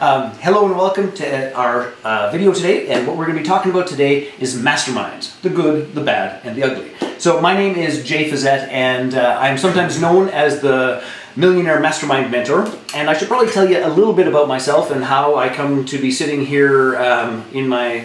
Hello and welcome to our video today, and what we're going to be talking about today is masterminds, the good, the bad, and the ugly. So my name is Jay Fazette, and I'm sometimes known as the Millionaire Mastermind Mentor, and I should probably tell you a little bit about myself and how I come to be sitting here in my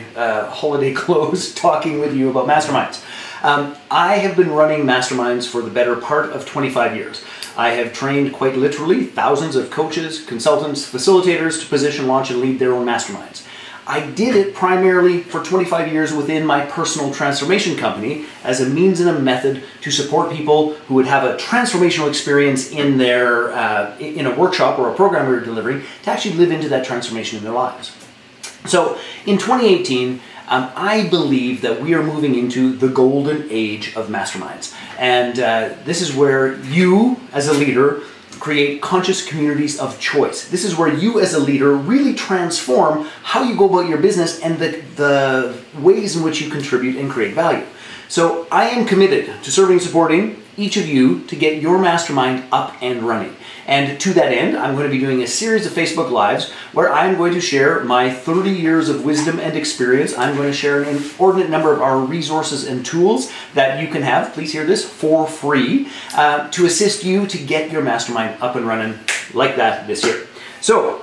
holiday clothes talking with you about masterminds. I have been running masterminds for the better part of 25 years. I have trained quite literally thousands of coaches, consultants, facilitators to position, launch, and lead their own masterminds. I did it primarily for 25 years within my personal transformation company as a means and a method to support people who would have a transformational experience in their in a workshop or a program we were delivering to actually live into that transformation in their lives. So in 2018, I believe that we are moving into the golden age of masterminds. And this is where you, as a leader, create conscious communities of choice. This is where you, as a leader, really transform how you go about your business and the ways in which you contribute and create value. So I am committed to serving and supporting each of you to get your mastermind up and running. And to that end, I'm going to be doing a series of Facebook Lives where I'm going to share my 30 years of wisdom and experience. I'm going to share an inordinate number of our resources and tools that you can have, please hear this, for free, to assist you to get your mastermind up and running like that this year. So,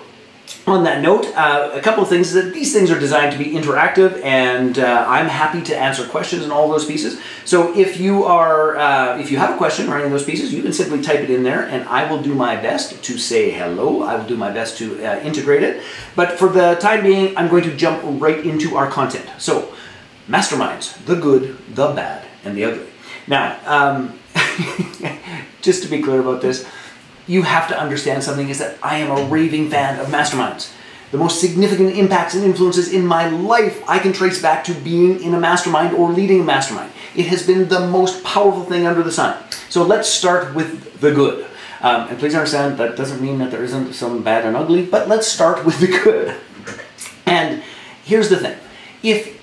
on that note, a couple of things is that these things are designed to be interactive, and I'm happy to answer questions in all those pieces. So if you are, if you have a question or any of those pieces, you can simply type it in there, and I will do my best to say hello. I will do my best to integrate it. But for the time being, I'm going to jump right into our content. So, masterminds, the good, the bad, and the ugly. Now, just to be clear about this, you have to understand something is that I am a raving fan of masterminds. The most significant impacts and influences in my life I can trace back to being in a mastermind or leading a mastermind. It has been the most powerful thing under the sun. So let's start with the good. And please understand that doesn't mean that there isn't some bad and ugly, but let's start with the good. And here's the thing.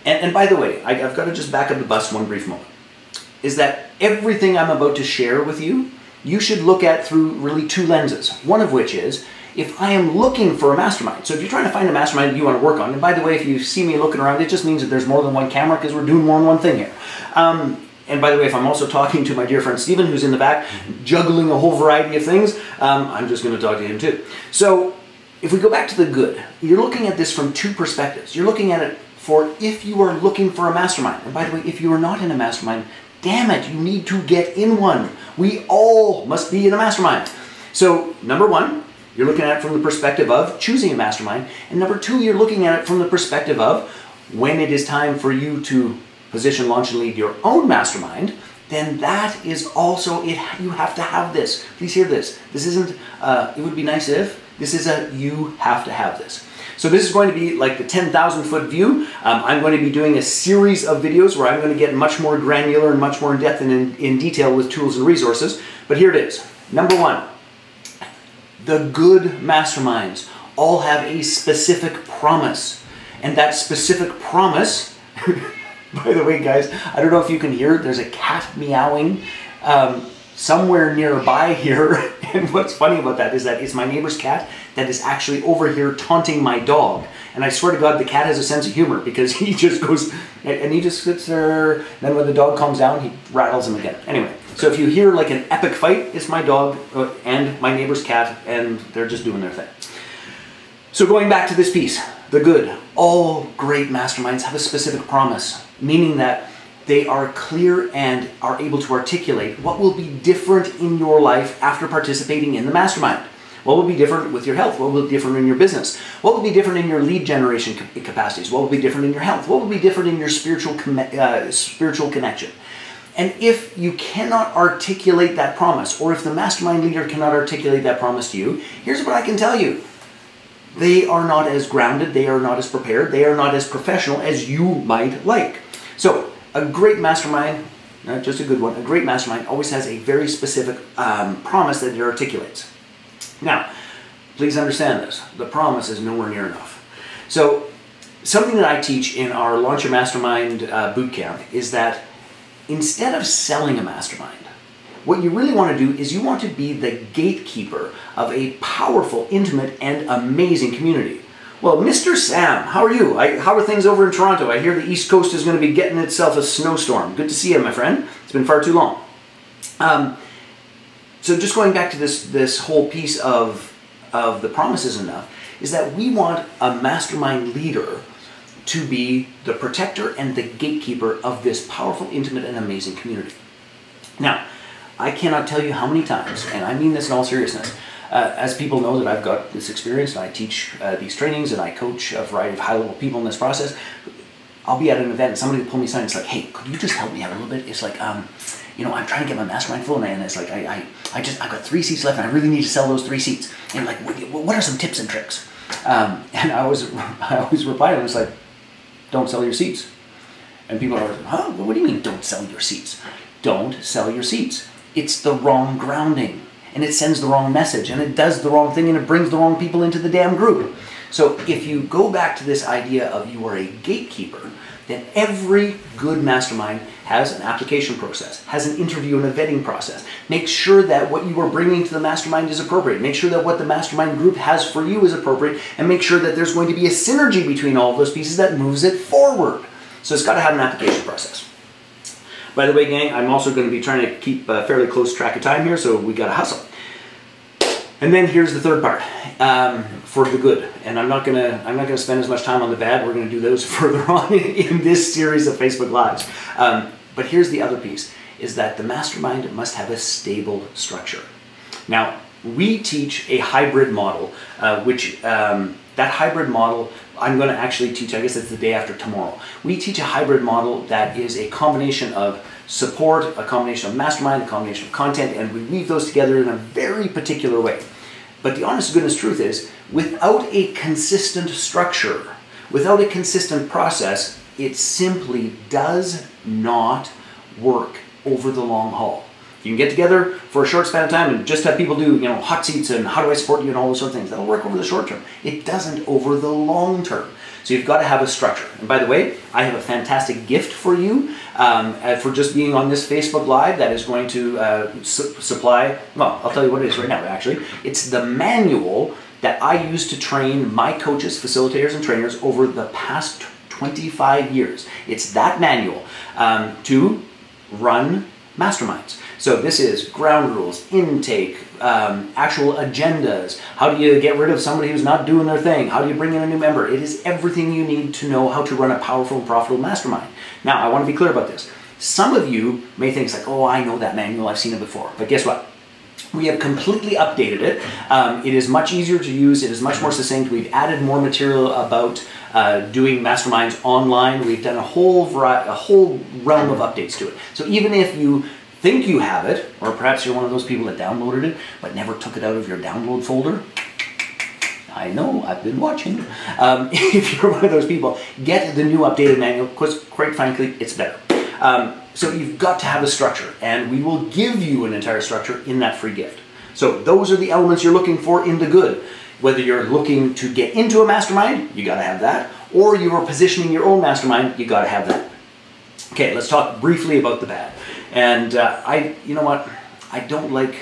And by the way, I've got to just back up the bus one brief moment, is that everything I'm about to share with you, you should look at through really two lenses. One of which is, if I am looking for a mastermind. So if you're trying to find a mastermind that you want to work on, and by the way, if you see me looking around, it just means that there's more than one camera because we're doing more than one thing here. And by the way, if I'm also talking to my dear friend Stephen, who's in the back, juggling a whole variety of things, I'm just going to talk to him too. So if we go back to the good, you're looking at this from two perspectives. You're looking at it for if you are looking for a mastermind. And by the way, if you are not in a mastermind, damn it, you need to get in one. We all must be in a mastermind. So, number one, you're looking at it from the perspective of choosing a mastermind. And number two, you're looking at it from the perspective of when it is time for you to position, launch, and lead your own mastermind, then that is also, you have to have this. Please hear this. This isn't, it would be nice if, this is a you have to have this. So this is going to be like the 10,000 foot view. I'm going to be doing a series of videos where I'm going to get much more granular and much more in depth and in detail with tools and resources. But here it is. Number one, the good masterminds all have a specific promise. And that specific promise, by the way guys, I don't know if you can hear, there's a cat meowing somewhere nearby here. And what's funny about that is that it's my neighbor's cat that is actually over here taunting my dog. And I swear to God, the cat has a sense of humor because he just goes, and he just sits there, and then when the dog calms down, he rattles him again. Anyway, so if you hear like an epic fight, it's my dog and my neighbor's cat, and they're just doing their thing. So going back to this piece, the good. All great masterminds have a specific promise, meaning that they are clear and are able to articulate what will be different in your life after participating in the mastermind. What will be different with your health? What will be different in your business? What will be different in your lead generation capacities? What will be different in your health? What will be different in your spiritual connection? And if you cannot articulate that promise, or if the mastermind leader cannot articulate that promise to you, here's what I can tell you. They are not as grounded, they are not as prepared, they are not as professional as you might like. So, a great mastermind, not just a good one, a great mastermind always has a very specific promise that it articulates. Now, please understand this. The promise is nowhere near enough. So, something that I teach in our Launch Your Mastermind bootcamp is that instead of selling a mastermind, what you really want to do is you want to be the gatekeeper of a powerful, intimate, and amazing community. Well, Mr. Sam, how are you? How are things over in Toronto? I hear the East Coast is going to be getting itself a snowstorm. Good to see you, my friend. It's been far too long. So just going back to this whole piece of the promises enough, is that we want a mastermind leader to be the protector and the gatekeeper of this powerful, intimate, and amazing community. Now, I cannot tell you how many times, and I mean this in all seriousness, as people know that I've got this experience and I teach these trainings and I coach a variety of high-level people in this process, I'll be at an event and somebody will pull me aside and it's like, hey, could you just help me out a little bit? It's like, you know, I'm trying to get my mastermind full and it's like, I've got 3 seats left and I really need to sell those 3 seats. And like, what are some tips and tricks? And I always reply to them, it's like, don't sell your seats. And people are like, huh? What do you mean don't sell your seats? Don't sell your seats. It's the wrong grounding. And it sends the wrong message. And it does the wrong thing. And it brings the wrong people into the damn group. So if you go back to this idea of you are a gatekeeper, then every good mastermind has an application process, has an interview and a vetting process. Make sure that what you are bringing to the mastermind is appropriate. Make sure that what the mastermind group has for you is appropriate, and make sure that there's going to be a synergy between all of those pieces that moves it forward. So it's got to have an application process. By the way, gang, I'm also going to be trying to keep a fairly close track of time here, so we got to hustle. And then here's the third part, for the good. And I'm not gonna spend as much time on the bad. We're gonna do those further on in this series of Facebook Lives. But here's the other piece, is that the mastermind must have a stable structure. Now, we teach a hybrid model, that hybrid model, I'm going to actually teach, I guess it's the day after tomorrow. We teach a hybrid model that is a combination of support, a combination of mastermind, a combination of content, and we weave those together in a very particular way. But the honest to goodness truth is, without a consistent structure, without a consistent process, it simply does not work over the long haul. You can get together for a short span of time and just have people do, you know, hot seats and how do I support you and all those sort of things. That'll work over the short term. It doesn't over the long term. So you've got to have a structure. And by the way, I have a fantastic gift for you for just being on this Facebook Live that is going to supply, well, I'll tell you what it is right now, actually. It's the manual that I use to train my coaches, facilitators, and trainers over the past 25 years. It's that manual to run masterminds. So this is ground rules, intake, actual agendas. How do you get rid of somebody who's not doing their thing? How do you bring in a new member? It is everything you need to know how to run a powerful and profitable mastermind. Now, I want to be clear about this. Some of you may think it's like, oh, I know that manual, I've seen it before. But guess what? We have completely updated it. It is much easier to use. It is much more succinct. We've added more material about doing masterminds online. We've done a whole realm of updates to it. So even if you think you have it, or perhaps you're one of those people that downloaded it but never took it out of your download folder, I know, I've been watching. If you're one of those people, get the new updated manual, because quite frankly, it's better. So you've got to have a structure, and we will give you an entire structure in that free gift. So those are the elements you're looking for in the good. Whether you're looking to get into a mastermind, you got to have that, or you are positioning your own mastermind, you got to have that. Okay, let's talk briefly about the bad. And you know what, I don't like,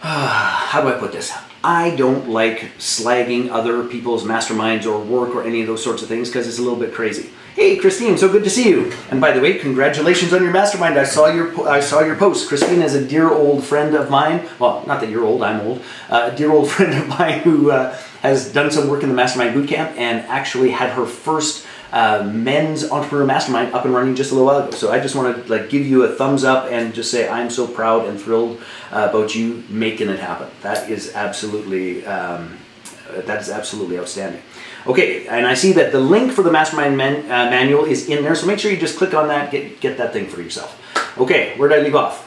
how do I put this? I don't like slagging other people's masterminds or work or any of those sorts of things because it's a little bit crazy. Hey, Christine, so good to see you. And by the way, congratulations on your mastermind. I saw your post. Christine is a dear old friend of mine. Well, not that you're old, I'm old. A dear old friend of mine who has done some work in the Mastermind Bootcamp and actually had her first men's entrepreneur mastermind up and running just a little while ago. So I just want to give you a thumbs up and just say I'm so proud and thrilled about you making it happen. That is absolutely outstanding. Okay, and I see that the link for the Mastermind manual is in there, so make sure you just click on that, get that thing for yourself. Okay, where did I leave off?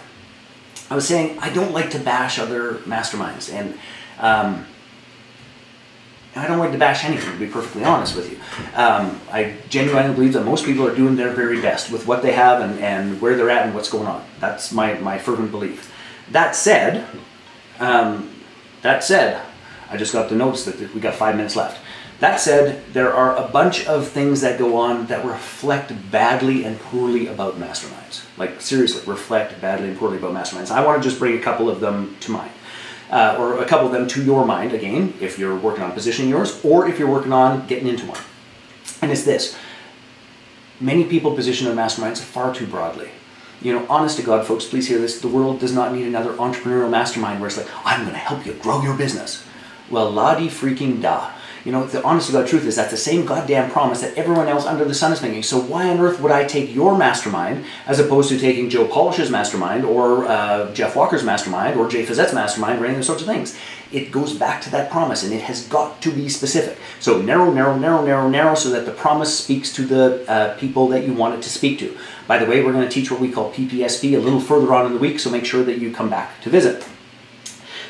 I was saying I don't like to bash other masterminds, and I don't like to bash anything, to be perfectly honest with you. I genuinely believe that most people are doing their very best with what they have and where they're at and what's going on. That's my fervent belief. That said, I just got the notice that we got 5 minutes left. That said, there are a bunch of things that go on that reflect badly and poorly about masterminds. Like, seriously, reflect badly and poorly about masterminds. I want to just bring a couple of them to mind. or a couple of them to your mind, again, if you're working on positioning yours, or if you're working on getting into one. And it's this. Many people position their masterminds far too broadly. You know, honest to God, folks, please hear this. The world does not need another entrepreneurial mastermind where it's like, I'm going to help you grow your business. Well, la-di-freaking-da. You know, the honest to God truth is that's the same goddamn promise that everyone else under the sun is making. So why on earth would I take your mastermind as opposed to taking Joe Polish's mastermind or Jeff Walker's mastermind or Jay Fizette's mastermind or any of those sorts of things? It goes back to that promise, and it has got to be specific. So narrow, narrow, narrow, narrow, narrow, so that the promise speaks to the people that you want it to speak to. By the way, we're going to teach what we call PPSP a little further on in the week, so make sure that you come back to visit.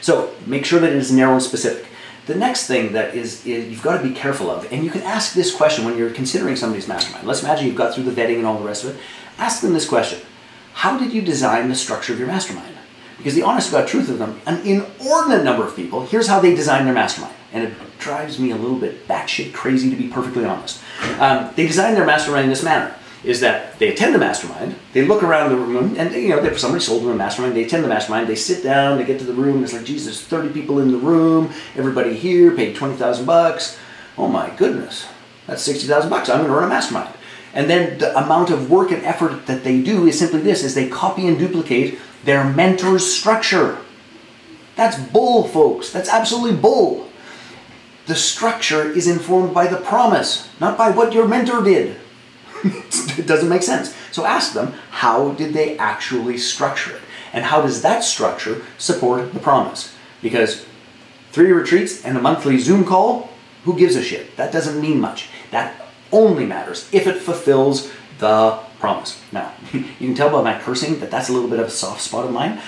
So make sure that it is narrow and specific. The next thing that is you've got to be careful of, and you can ask this question when you're considering somebody's mastermind. Let's imagine you've got through the vetting and all the rest of it. Ask them this question. How did you design the structure of your mastermind? Because the honest to God truth of them, an inordinate number of people, here's how they design their mastermind. And it drives me a little bit batshit crazy, to be perfectly honest. They design their mastermind in this manner. Is that they attend the mastermind, they look around the room, and you know, if somebody sold them a mastermind, they attend the mastermind, they sit down, they get to the room, and it's like, geez, there's 30 people in the room, everybody here paid 20,000 bucks. Oh my goodness, that's 60,000 bucks. I'm going to run a mastermind. And then the amount of work and effort that they do is simply this, is they copy and duplicate their mentor's structure. That's bull, folks. That's absolutely bull. The structure is informed by the promise, not by what your mentor did. It doesn't make sense. So ask them, how did they actually structure it? And how does that structure support the promise? Because 3 retreats and a monthly Zoom call, who gives a shit? That doesn't mean much. That only matters if it fulfills the promise. Now, you can tell by my cursing that that's a little bit of a soft spot of mine,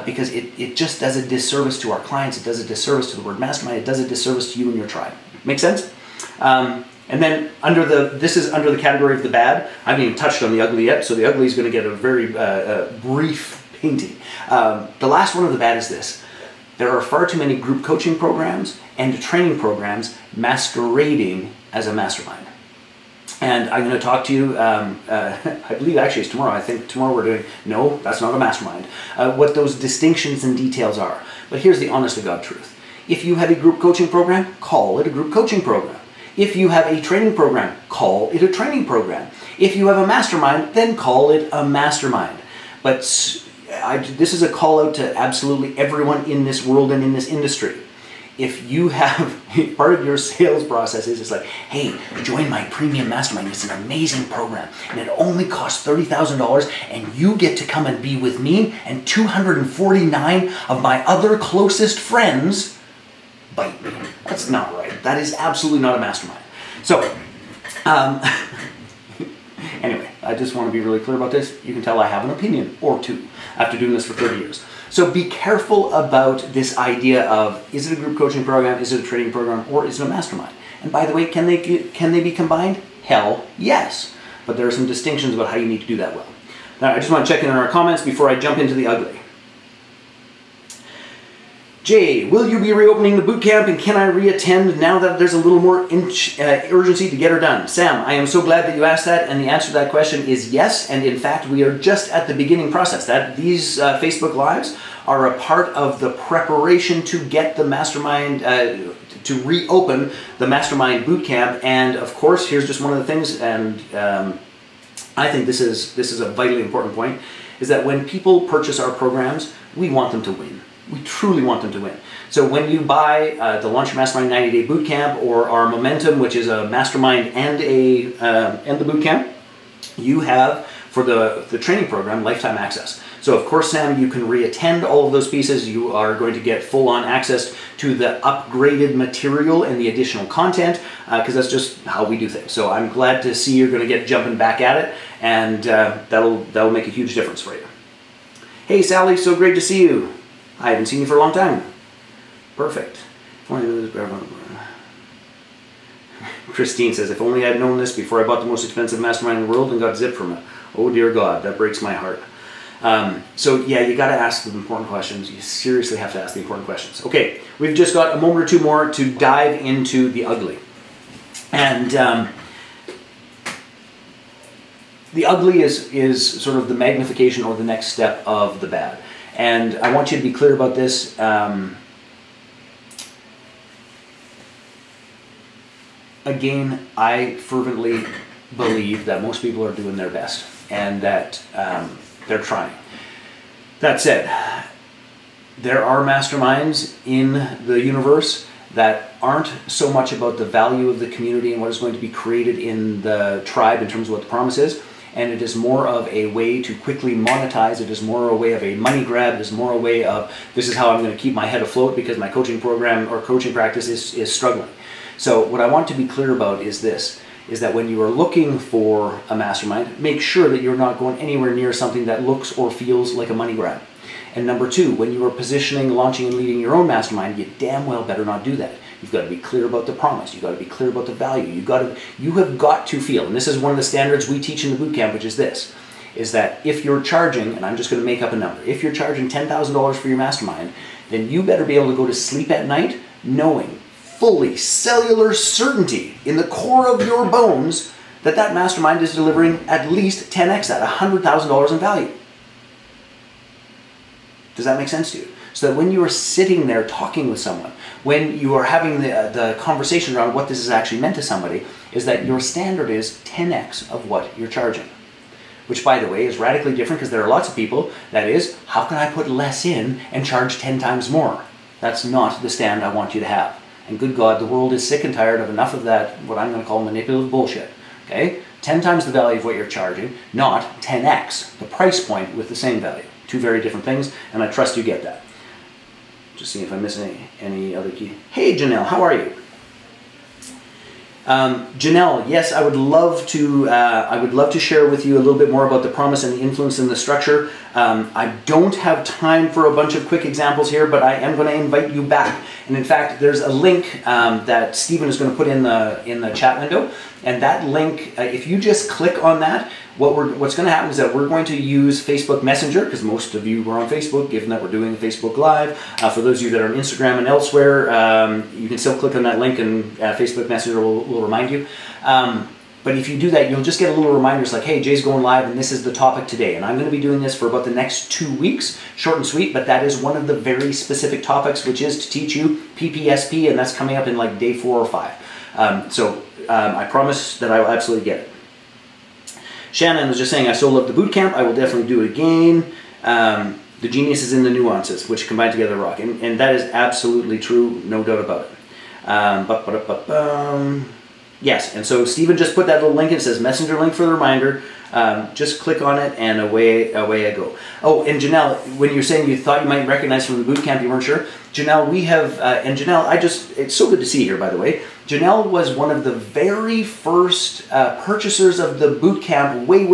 because it just does a disservice to our clients. It does a disservice to the word mastermind. It does a disservice to you and your tribe. Make sense? And then this is under the category of the bad. I haven't even touched on the ugly yet, so the ugly is going to get a very brief painting. The last one of the bad is this. There are far too many group coaching programs and training programs masquerading as a mastermind. And I'm going to talk to you, I believe actually it's tomorrow. I think tomorrow we're doing, no, that's not a mastermind, what those distinctions and details are. But here's the honest to God truth. If you have a group coaching program, call it a group coaching program. If you have a training program, call it a training program. If you have a mastermind, then call it a mastermind. But this is a call out to absolutely everyone in this world and in this industry. If you have, part of your sales process is it's like, hey, join my premium mastermind. It's an amazing program. And it only costs $30,000 and you get to come and be with me and 249 of my other closest friends. Bite me. That's not right. That is absolutely not a mastermind. So, anyway, I just want to be really clear about this. You can tell I have an opinion or two after doing this for 30 years. So be careful about this idea of, is it a group coaching program, is it a training program, or is it a mastermind? And by the way, can they be combined? Hell, yes. But there are some distinctions about how you need to do that well. Now, I just want to check in on our comments before I jump into the ugly. Jay, will you be reopening the boot camp and can I reattend now that there's a little more urgency to get her done? Sam, I am so glad that you asked that, and the answer to that question is yes, and in fact we are just at the beginning process. These Facebook Lives are a part of the preparation to get the Mastermind, to reopen the Mastermind boot camp, and of course here's just one of the things, and I think this is a vitally important point, is that when people purchase our programs, we want them to win. We truly want them to win. So when you buy the Launch Your Mastermind 90-Day Bootcamp or our Momentum, which is a mastermind and the bootcamp, you have, for the training program, lifetime access. So of course, Sam, you can reattend all of those pieces. You are going to get full-on access to the upgraded material and the additional content, because that's just how we do things. So I'm glad to see you're going to get jumping back at it, and that'll make a huge difference for you. Hey Sally, so great to see you. I haven't seen you for a long time. Perfect. Christine says, if only I'd known this before I bought the most expensive mastermind in the world and got zipped from it. Oh dear God, that breaks my heart. So yeah, you got to ask the important questions. You seriously have to ask the important questions. Okay, we've just got a moment or two more to dive into the ugly. And the ugly is sort of the magnification or the next step of the bad. And I want you to be clear about this. again, I fervently believe that most people are doing their best and that they're trying. That said, there are masterminds in the universe that aren't so much about the value of the community and what is going to be created in the tribe in terms of what the promise is, and it is more of a way to quickly monetize. It is more a way of a money grab. It is more a way of, this is how I'm going to keep my head afloat because my coaching program or coaching practice is struggling. So what I want to be clear about is this, is that when you are looking for a mastermind, make sure that you're not going anywhere near something that looks or feels like a money grab. And number two, when you are positioning, launching, and leading your own mastermind, you damn well better not do that. You've got to be clear about the promise. You've got to be clear about the value. You have got to feel, and this is one of the standards we teach in the bootcamp, which is this, is that if you're charging, and I'm just going to make up a number, if you're charging $10,000 for your mastermind, then you better be able to go to sleep at night knowing fully, cellular certainty in the core of your bones that that mastermind is delivering at least 10x that, $100,000 in value. Does that make sense to you? So that when you are sitting there talking with someone, when you are having the conversation around what this is actually meant to somebody, is that your standard is 10x of what you're charging. Which, by the way, is radically different because there are lots of people that is, how can I put less in and charge 10 times more? That's not the stand I want you to have. And good God, the world is sick and tired of enough of that, what I'm going to call manipulative bullshit. Okay? 10 times the value of what you're charging, not 10x the price point with the same value. Two very different things, and I trust you get that. Just seeing if I'm missing any other key. Hey Janelle, how are you? Janelle, yes, I would love to share with you a little bit more about the promise and the influence and the structure. I don't have time for a bunch of quick examples here, but I am going to invite you back. And in fact, there's a link that Stephen is going to put in the chat window. And that link, if you just click on that, what's going to happen is that we're going to use Facebook Messenger, because most of you are on Facebook, given that we're doing a Facebook Live. For those of you that are on Instagram and elsewhere, you can still click on that link and Facebook Messenger will remind you. But if you do that, you'll just get a little reminder. It's like, hey, Jay's going live and this is the topic today. And I'm going to be doing this for about the next 2 weeks, short and sweet, but that is one of the very specific topics, which is to teach you PPSP, and that's coming up in like day 4 or 5. I promise that I will absolutely get it. Shannon was just saying, I so love the bootcamp. I will definitely do it again. The genius is in the nuances, which combine together rock. And that is absolutely true, no doubt about it. Yes, and so Stephen just put that little link in. It says messenger link for the reminder. Just click on it and away I go. Oh, and Janelle, when you're saying you thought you might recognize from the bootcamp, you weren't sure. Janelle, we have, and Janelle, it's so good to see you here, by the way. Janelle was one of the very first purchasers of the bootcamp way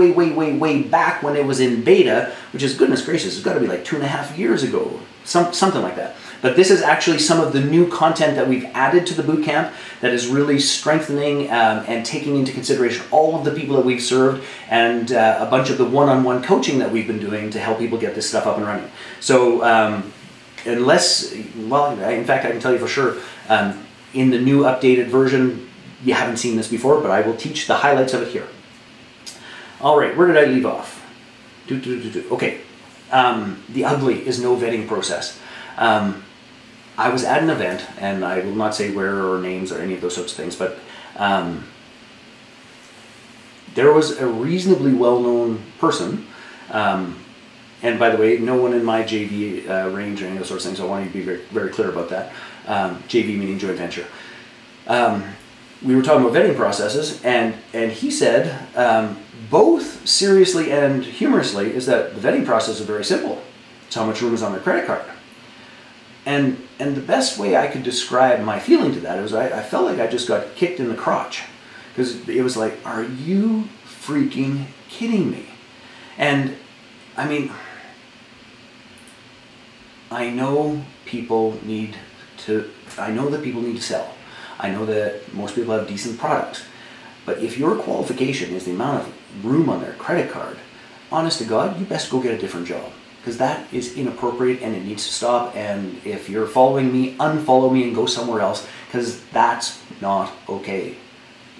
back when it was in beta, which is, goodness gracious, it's got to be like 2.5 years ago, something like that. But this is actually some of the new content that we've added to the bootcamp that is really strengthening and taking into consideration all of the people that we've served and a bunch of the one-on-one coaching that we've been doing to help people get this stuff up and running. So unless, well, in fact, I can tell you for sure, in the new updated version, you haven't seen this before, but I will teach the highlights of it here. All right, where did I leave off? Okay, the ugly is no vetting process. I was at an event, and I will not say where or names or any of those sorts of things, but there was a reasonably well-known person, and by the way, no one in my JV range or any of those sorts of things, so I want you to be very, very clear about that. JV meaning joint venture. We were talking about vetting processes, and he said, both seriously and humorously, is that the vetting process is very simple. It's how much room is on their credit card. And the best way I could describe my feeling to that is I felt like I just got kicked in the crotch. Because it was like, are you freaking kidding me? And I mean, I know people need to, I know that people need to sell. I know that most people have decent products. But if your qualification is the amount of room on their credit card, honest to God, you best go get a different job. Because that is inappropriate and it needs to stop. And if you're following me, unfollow me and go somewhere else, because that's not okay.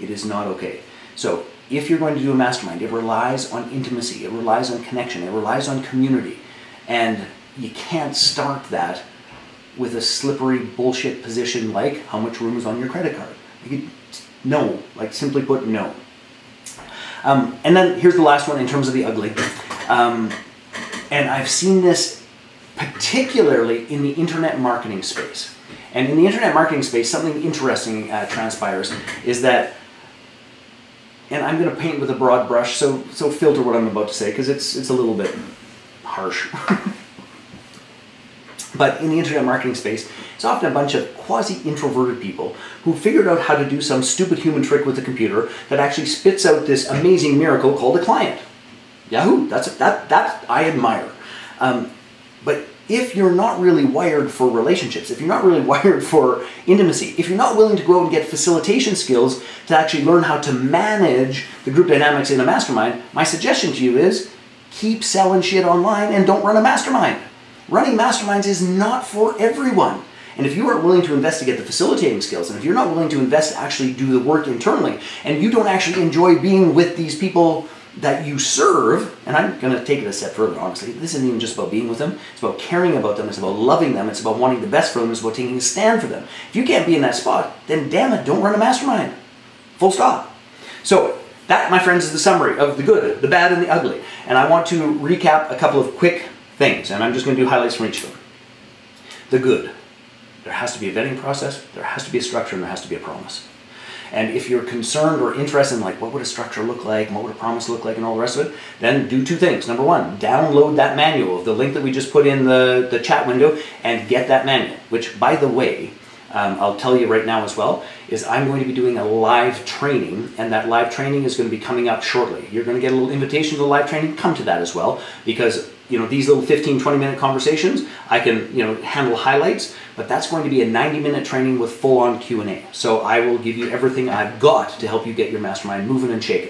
It is not okay. So if you're going to do a mastermind, it relies on intimacy, it relies on connection, it relies on community. And you can't start that with a slippery bullshit position like how much room is on your credit card. No, like simply put, no. And then here's the last one in terms of the ugly. And I've seen this particularly in the internet marketing space. And in the internet marketing space, something interesting transpires is that, and I'm going to paint with a broad brush, so filter what I'm about to say, because it's a little bit harsh. But in the internet marketing space, it's often a bunch of quasi-introverted people who figured out how to do some stupid human trick with the computer that actually spits out this amazing miracle called a client. Yahoo! That I admire. But if you're not really wired for relationships, if you're not really wired for intimacy, if you're not willing to go out and get facilitation skills to actually learn how to manage the group dynamics in a mastermind, my suggestion to you is keep selling shit online and don't run a mastermind. Running masterminds is not for everyone. And if you aren't willing to invest to get the facilitating skills, and if you're not willing to invest to actually do the work internally, and you don't actually enjoy being with these people that you serve, and I'm going to take it a step further, honestly. This isn't even just about being with them. It's about caring about them. It's about loving them. It's about wanting the best for them. It's about taking a stand for them. If you can't be in that spot, then damn it, don't run a mastermind. Full stop. So that, my friends, is the summary of the good, the bad, and the ugly. And I want to recap a couple of quick things, and I'm just going to do highlights from each of them. The good. There has to be a vetting process, there has to be a structure, and there has to be a promise. And if you're concerned or interested in like what would a structure look like, and what would a promise look like, and all the rest of it, then do two things. Number one, download that manual, the link that we just put in the chat window, and get that manual, which, by the way, I'll tell you right now as well, is I'm going to be doing a live training, and that live training is going to be coming up shortly. You're going to get a little invitation to the live training. Come to that as well, because these little 15, 20-minute conversations, I can handle highlights, but that's going to be a 90-minute training with full-on Q&A. So I will give you everything I've got to help you get your mastermind moving and shaking.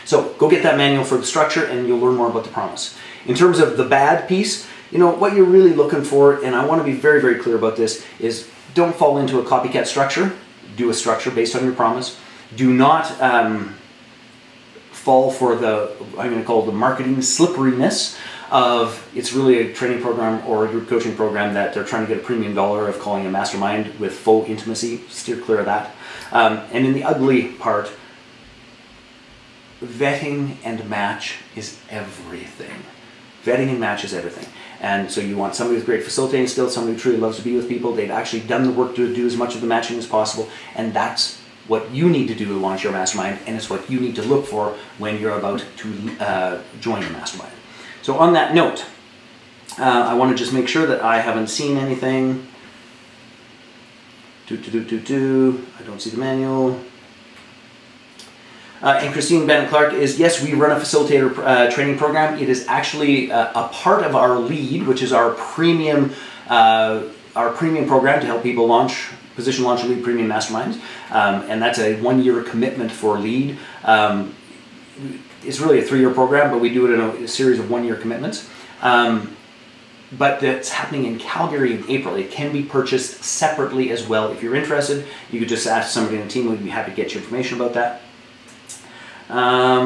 So go get that manual for the structure, and you'll learn more about the promise. In terms of the bad piece, what you're really looking for, and I want to be very, very clear about this, is don't fall into a copycat structure. Do a structure based on your promise. Do not fall for the, I'm going to call it the marketing slipperiness of it's really a training program or a group coaching program that they're trying to get a premium dollar of calling a mastermind with full intimacy. Steer clear of that. And in the ugly part, vetting and match is everything. Vetting and match is everything. And so you want somebody with great facilitating skills, somebody who truly loves to be with people. They've actually done the work to do as much of the matching as possible. And that's what you need to do to launch your mastermind. And it's what you need to look for when you're about to join the mastermind. So on that note, I want to just make sure that I haven't seen anything. I don't see the manual. And Christine Bennett-Clark is, yes, we run a facilitator training program. It is actually a part of our lead, which is our premium program to help people position, launch, and lead premium masterminds. And that's a 1-year commitment for lead. It's really a 3-year program, but we do it in a series of 1-year commitments. But that's happening in Calgary in April. It can be purchased separately as well. If you're interested, you could just ask somebody in the team. We'd be happy to get you information about that.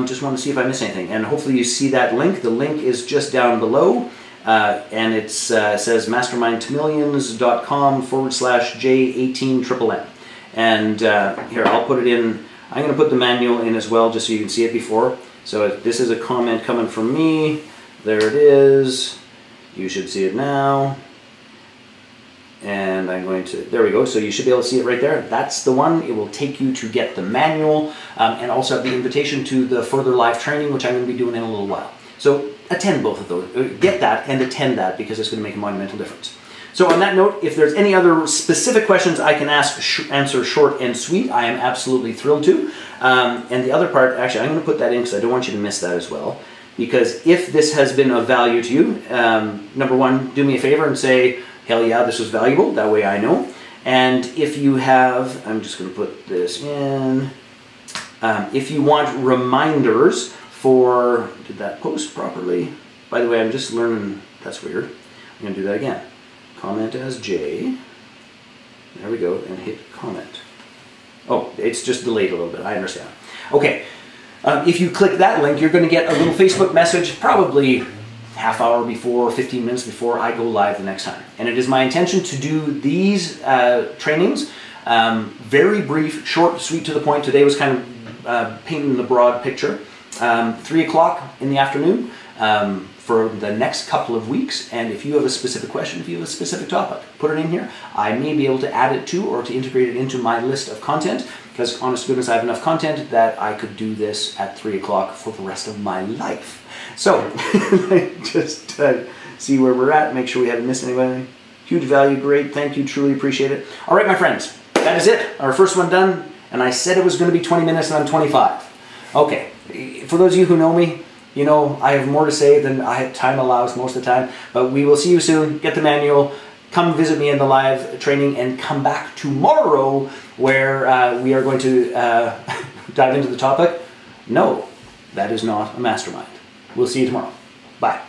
Just want to see if I missed anything. And hopefully you see that link. The link is just down below. And it says mastermindtomillions.com/J18NNN. And here, I'll put it in. I'm going to put the manual in as well, just so you can see it before. So this is a comment coming from me. There it is. You should see it now. And I'm going to, there we go. So you should be able to see it right there. That's the one. It will take you to get the manual and also have the invitation to the further live training, which I'm going to be doing in a little while. So attend both of those. Get that and attend that, because it's going to make a monumental difference. So on that note, if there's any other specific questions I can answer short and sweet, I am absolutely thrilled to. And the other part, actually, I'm going to put that in because I don't want you to miss that as well. Because if this has been of value to you, number one, do me a favor and say, hell yeah, this was valuable. That way I know. And if you have, I'm just going to put this in. If you want reminders for, did that post properly? By the way, I'm just learning, that's weird. I'm going to do that again. Comment as J. There we go, and hit comment. Oh, it's just delayed a little bit. I understand. Okay. If you click that link, you're going to get a little Facebook message, probably half hour before, 15 minutes before I go live the next time. And it is my intention to do these trainings Very brief, short, sweet, to the point. Today was kind of painting the broad picture. 3 o'clock in the afternoon for the next couple of weeks. And if you have a specific question, if you have a specific topic, put it in here. I may be able to add it to or to integrate it into my list of content, because honest to goodness, I have enough content that I could do this at 3 o'clock for the rest of my life. So just see where we're at, make sure we haven't missed anybody. Huge value, great, thank you, truly appreciate it. All right, my friends, that is it. Our first one done, and I said it was going to be 20 minutes and I'm 25. Okay, for those of you who know me, you know I have more to say than time allows most of the time, but we will see you soon. Get the manual, come visit me in the live training, and come back tomorrow where we are going to dive into the topic. No, that is not a mastermind. We'll see you tomorrow. Bye.